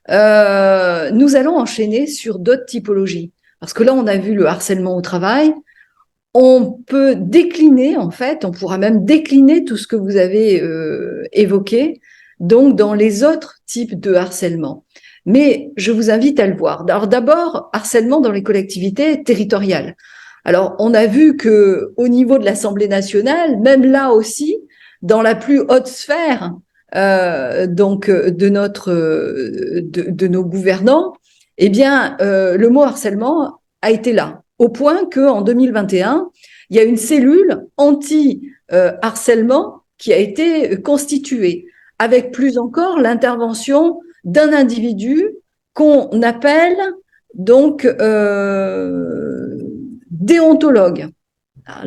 nous allons enchaîner sur d'autres typologies. Parce que là, on a vu le harcèlement au travail. On peut décliner, en fait, on pourra même décliner tout ce que vous avez évoqué, donc dans les autres types de harcèlement. Mais je vous invite à le voir. Alors d'abord, harcèlement dans les collectivités territoriales. Alors, on a vu que au niveau de l'Assemblée nationale, même là aussi, dans la plus haute sphère, donc de nos gouvernants, eh bien, le mot harcèlement a été là, au point qu'en 2021, il y a une cellule anti-harcèlement qui a été constituée, avec plus encore l'intervention d'un individu qu'on appelle donc déontologue.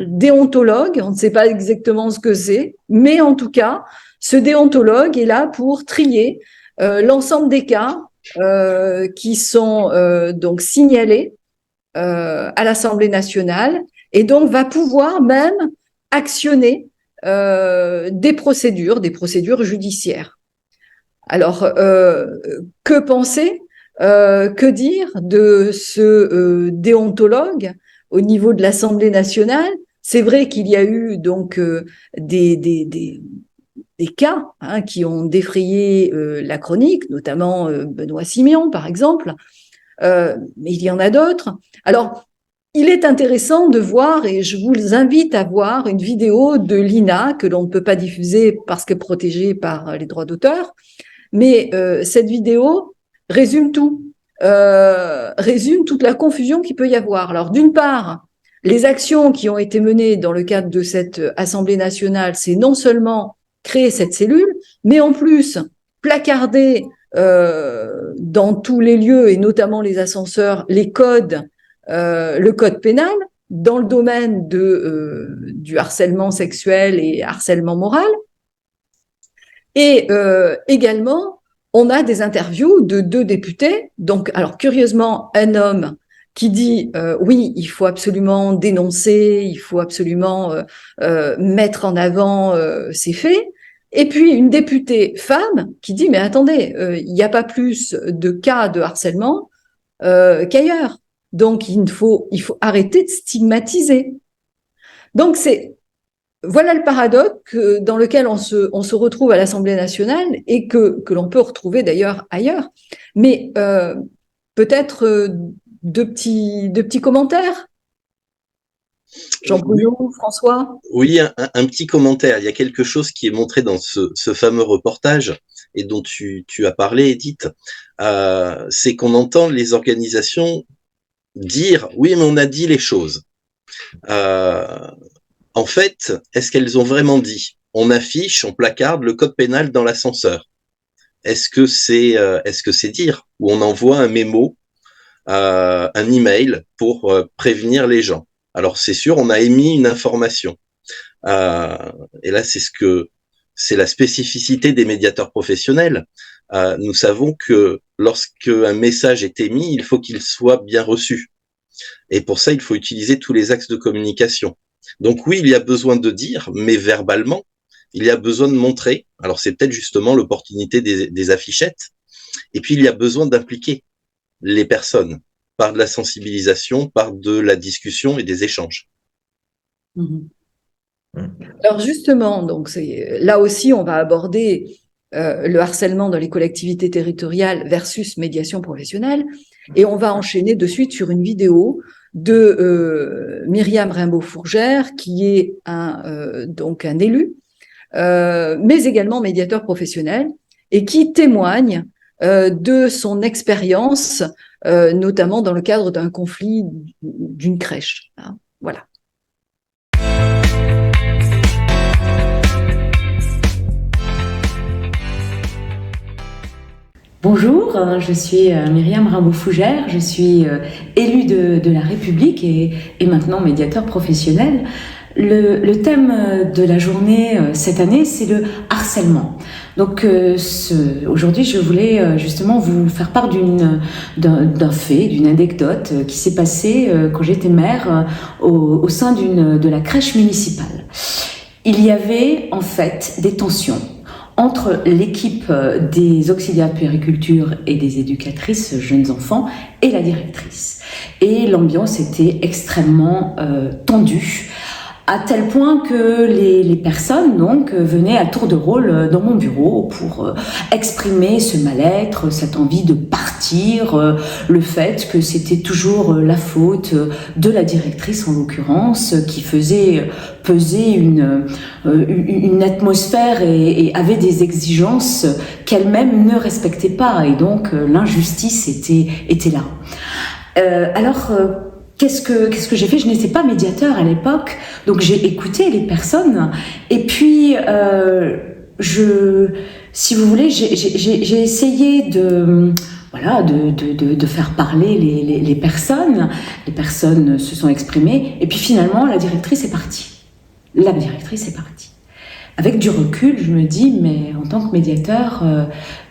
Déontologue, on ne sait pas exactement ce que c'est, mais en tout cas, ce déontologue est là pour trier l'ensemble des cas qui sont donc signalés à l'Assemblée nationale et donc va pouvoir même actionner des procédures judiciaires. Alors, que penser, que dire de ce déontologue au niveau de l'Assemblée nationale? C'est vrai qu'il y a eu donc des cas qui ont défrayé la chronique, notamment Benoît Simion, par exemple, mais il y en a d'autres. Alors, il est intéressant de voir, et je vous invite à voir, une vidéo de Lina, que l'on ne peut pas diffuser parce qu'elle est protégée par les droits d'auteur, mais cette vidéo résume tout, résume toute la confusion qu'il peut y avoir. Alors, d'une part, les actions qui ont été menées dans le cadre de cette Assemblée nationale, c'est non seulement créer cette cellule, mais en plus placarder dans tous les lieux, et notamment les ascenseurs, les codes, le code pénal, dans le domaine du harcèlement sexuel et harcèlement moral. Et également, on a des interviews de 2 députés. Donc, alors curieusement, un homme qui dit oui, il faut absolument dénoncer, il faut absolument mettre en avant ces faits. Et puis une députée femme qui dit mais attendez, il n'y a pas plus de cas de harcèlement qu'ailleurs. Donc il faut arrêter de stigmatiser. Donc voilà le paradoxe dans lequel on se retrouve à l'Assemblée nationale et que l'on peut retrouver d'ailleurs ailleurs. Mais peut-être deux petits commentaires. Jean Bruno, François? Oui, un petit commentaire. Il y a quelque chose qui est montré dans ce fameux reportage et dont tu as parlé, Edith. C'est qu'on entend les organisations dire « oui, mais on a dit les choses ». En fait, est-ce qu'elles ont vraiment dit? On affiche, on placarde le code pénal dans l'ascenseur. Est-ce que c'est dire? Ou on envoie un mémo, un email pour prévenir les gens? Alors c'est sûr, on a émis une information. Et là, c'est la spécificité des médiateurs professionnels. Nous savons que lorsque un message est émis, il faut qu'il soit bien reçu. Et pour ça, il faut utiliser tous les axes de communication. Donc oui, il y a besoin de dire, mais verbalement, il y a besoin de montrer. Alors c'est peut-être justement l'opportunité des affichettes. Et puis il y a besoin d'impliquer les personnes par de la sensibilisation, par de la discussion et des échanges. Alors justement, donc là aussi, on va aborder le harcèlement dans les collectivités territoriales versus médiation professionnelle, et on va enchaîner de suite sur une vidéo de Myriam Rimbaud-Fourgère, qui est donc un élu, mais également médiateur professionnel, et qui témoigne de son expérience, notamment dans le cadre d'un conflit d'une crèche. Voilà. Bonjour, je suis Myriam Rimbaud-Fougère, je suis élue de la République et maintenant médiateur professionnel. Le thème de la journée cette année, c'est le harcèlement. Donc aujourd'hui, je voulais justement vous faire part d'un fait, d'une anecdote qui s'est passée quand j'étais maire au sein de la crèche municipale. Il y avait en fait des tensions entre l'équipe des auxiliaires de puériculture et des éducatrices jeunes enfants et la directrice. Et l'ambiance était extrêmement tendue, à tel point que les personnes donc venaient à tour de rôle dans mon bureau pour exprimer ce mal-être, cette envie de partir, le fait que c'était toujours la faute de la directrice en l'occurrence, qui faisait peser une atmosphère et avait des exigences qu'elle-même ne respectait pas, et donc l'injustice était là. Qu'est-ce que j'ai fait? Je n'étais pas médiateur à l'époque, donc j'ai écouté les personnes, et puis si vous voulez, j'ai essayé de faire parler les personnes. Les personnes se sont exprimées, et puis finalement la directrice est partie. Avec du recul, je me dis, mais en tant que médiateur,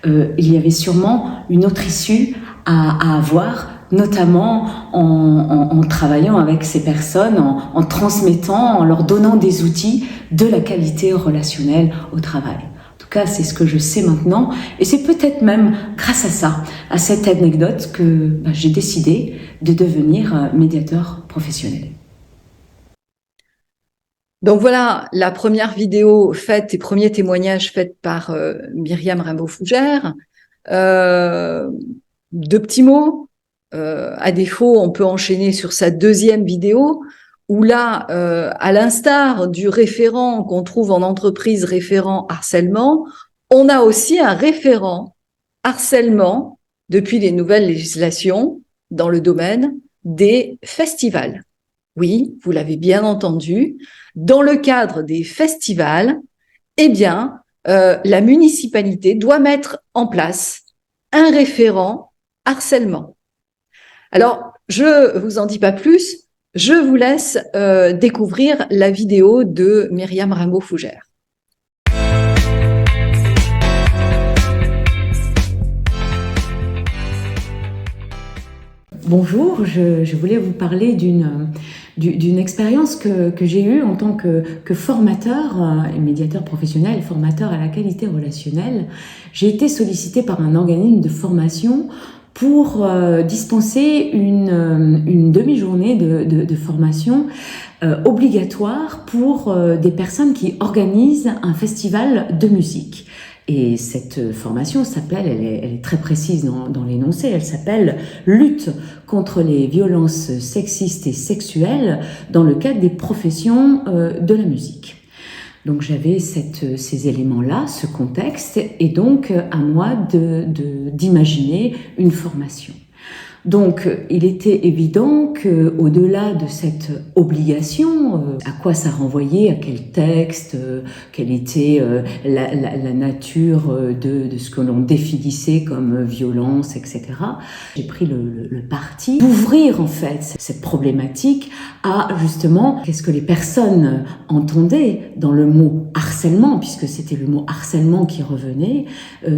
il y avait sûrement une autre issue à avoir, notamment en travaillant avec ces personnes, en transmettant, en leur donnant des outils de la qualité relationnelle au travail. En tout cas, c'est ce que je sais maintenant, et c'est peut-être même grâce à ça, à cette anecdote, que j'ai décidé de devenir médiateur professionnel. Donc voilà la première vidéo faite, et premiers témoignages faits par Myriam Rimbaud-Fougère. 2 petits mots. À défaut, on peut enchaîner sur sa deuxième vidéo, où là, à l'instar du référent qu'on trouve en entreprise, référent harcèlement, on a aussi un référent harcèlement depuis les nouvelles législations dans le domaine des festivals. Oui, vous l'avez bien entendu, dans le cadre des festivals, eh bien, la municipalité doit mettre en place un référent harcèlement. Alors, je vous en dis pas plus, je vous laisse découvrir la vidéo de Myriam Rimbaud-Fougère. Bonjour, je voulais vous parler d'une expérience que j'ai eue en tant que formateur et médiateur professionnel, formateur à la qualité relationnelle. J'ai été sollicitée par un organisme de formation pour dispenser une demi-journée de formation obligatoire pour des personnes qui organisent un festival de musique. Et cette formation s'appelle, elle est très précise dans l'énoncé, elle s'appelle « Lutte contre les violences sexistes et sexuelles dans le cadre des professions de la musique ». Donc j'avais ces éléments-là, ce contexte, et donc à moi d'imaginer une formation. Donc, il était évident qu'au-delà de cette obligation, à quoi ça renvoyait, à quel texte, quelle était la nature de ce que l'on définissait comme violence, etc. J'ai pris le parti d'ouvrir en fait cette problématique à justement qu'est-ce que les personnes entendaient dans le mot harcèlement, puisque c'était le mot harcèlement qui revenait,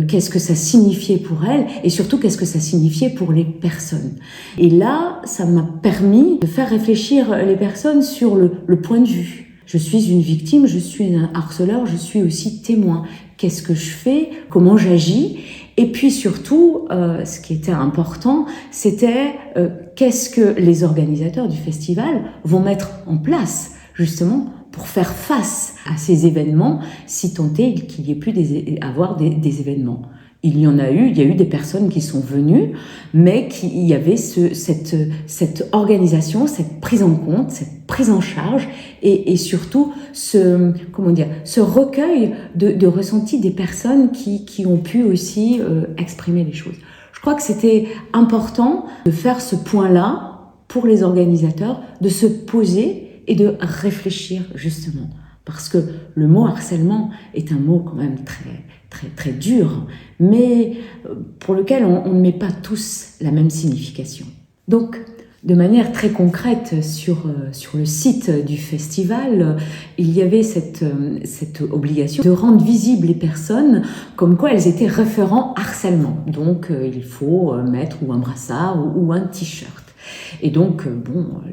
qu'est-ce que ça signifiait pour elles, et surtout qu'est-ce que ça signifiait pour les personnes. Et là, ça m'a permis de faire réfléchir les personnes sur le point de vue. Je suis une victime, je suis un harceleur, je suis aussi témoin. Qu'est-ce que je fais? Comment j'agis? Et puis surtout, ce qui était important, c'était qu'est-ce que les organisateurs du festival vont mettre en place, justement, pour faire face à ces événements, si tant est qu'il y ait pu avoir des événements. Il y en a eu, il y a eu des personnes qui sont venues, mais il y avait cette organisation, cette prise en compte, cette prise en charge et surtout ce recueil de ressentis des personnes qui ont pu aussi exprimer les choses. Je crois que c'était important de faire ce point-là pour les organisateurs, de se poser et de réfléchir justement. Parce que le mot harcèlement est un mot quand même très dur, mais pour lequel on ne met pas tous la même signification. Donc, de manière très concrète, sur le site du festival, il y avait cette obligation de rendre visibles les personnes comme quoi elles étaient référents harcèlement. Donc, il faut mettre ou un brassard ou un t-shirt. Et donc,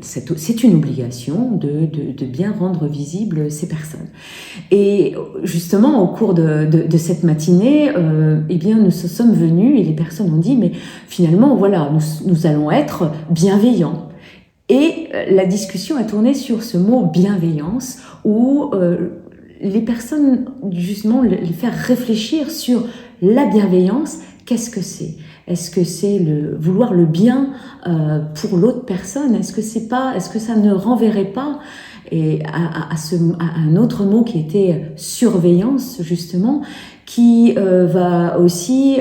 c'est une obligation de bien rendre visibles ces personnes. Et justement, au cours de cette matinée, eh bien, nous sommes venus et les personnes ont dit, mais finalement, voilà, nous allons être bienveillants. Et la discussion a tourné sur ce mot bienveillance, où les personnes, justement, les faire réfléchir sur la bienveillance. Qu'est-ce que c'est ? Est-ce que c'est vouloir le bien pour l'autre personne ? Est-ce que ça ne renverrait pas et à un autre mot qui était surveillance, justement, qui va aussi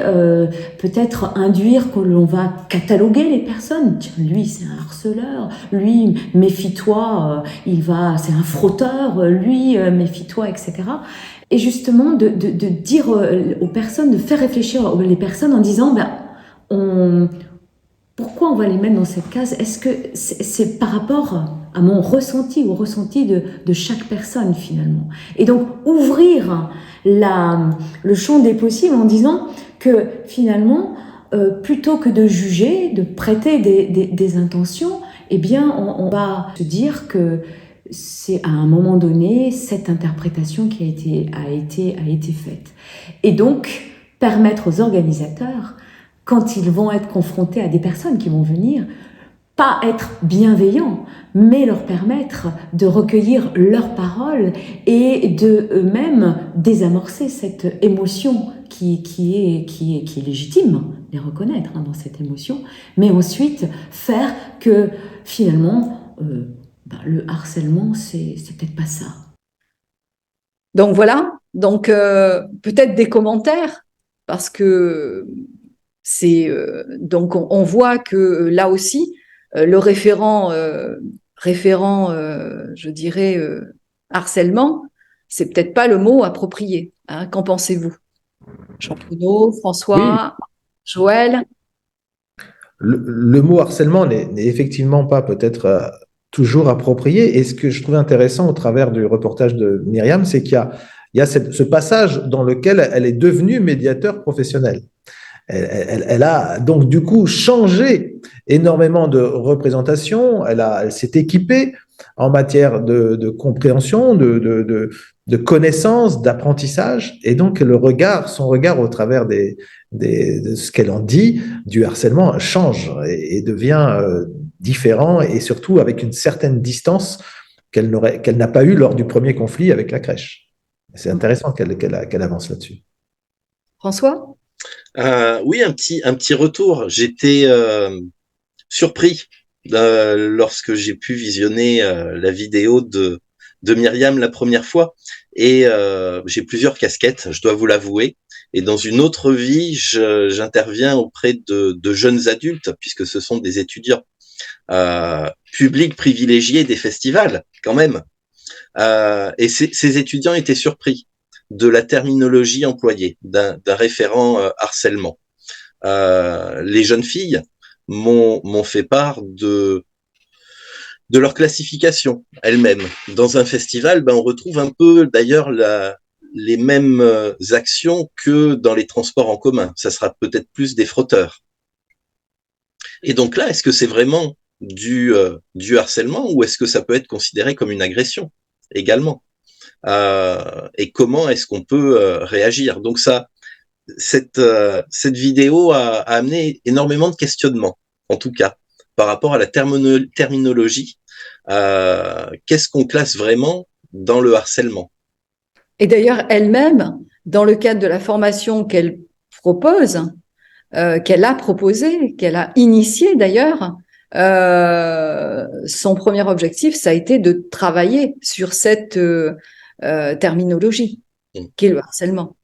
peut-être induire que l'on va cataloguer les personnes. Tiens, lui, c'est un harceleur. Lui, méfie-toi, c'est un frotteur. Lui, méfie-toi, etc. Et justement, de dire aux personnes, de faire réfléchir les personnes en disant, pourquoi on va les mettre dans cette case ? Est-ce que c'est par rapport à mon ressenti, au ressenti de chaque personne finalement ? Et donc ouvrir le champ des possibles en disant que finalement, plutôt que de juger, de prêter des intentions, eh bien on va se dire que c'est à un moment donné cette interprétation qui a été faite. Et donc permettre aux organisateurs, quand ils vont être confrontés à des personnes qui vont venir, pas être bienveillants, mais leur permettre de recueillir leurs paroles et de eux-mêmes désamorcer cette émotion qui est légitime, les reconnaître dans cette émotion, mais ensuite faire que finalement le harcèlement c'est peut-être pas ça. Donc voilà, peut-être des commentaires, parce que donc on voit que là aussi le référent je dirais harcèlement, c'est peut-être pas le mot approprié, hein. Qu'en pensez-vous, Jean-Bruno, Oui, François, Joël? le mot harcèlement n'est effectivement pas peut-être toujours approprié. Et ce que je trouvais intéressant au travers du reportage de Myriam, c'est qu'il y a ce passage dans lequel elle est devenue médiateur professionnel. Elle a donc du coup changé énormément de représentation, elle s'est équipée en matière de compréhension, de connaissance, d'apprentissage, et donc son regard au travers de ce qu'elle en dit, du harcèlement, change et devient différent, et surtout avec une certaine distance qu'elle n'a pas eue lors du premier conflit avec la crèche. C'est intéressant qu'elle avance là-dessus. François? Oui, un petit retour. J'étais surpris lorsque j'ai pu visionner la vidéo de Myriam la première fois. Et j'ai plusieurs casquettes, je dois vous l'avouer. Et dans une autre vie, j'interviens auprès de jeunes adultes, puisque ce sont des étudiants. Public privilégié des festivals, quand même. Et ces étudiants étaient surpris de la terminologie employée, d'un référent harcèlement. Les jeunes filles m'ont fait part de leur classification elles-mêmes. Dans un festival, on retrouve un peu d'ailleurs les mêmes actions que dans les transports en commun. Ça sera peut-être plus des frotteurs. Et donc là, est-ce que c'est vraiment du harcèlement, ou est-ce que ça peut être considéré comme une agression également? Et comment est-ce qu'on peut réagir? Donc cette vidéo a amené énormément de questionnements, en tout cas, par rapport à la terminologie. Qu'est-ce qu'on classe vraiment dans le harcèlement? Et d'ailleurs, elle-même, dans le cadre de la formation qu'elle propose, qu'elle a proposée, qu'elle a initiée d'ailleurs, son premier objectif, ça a été de travailler sur cette terminologie, qui est le harcèlement.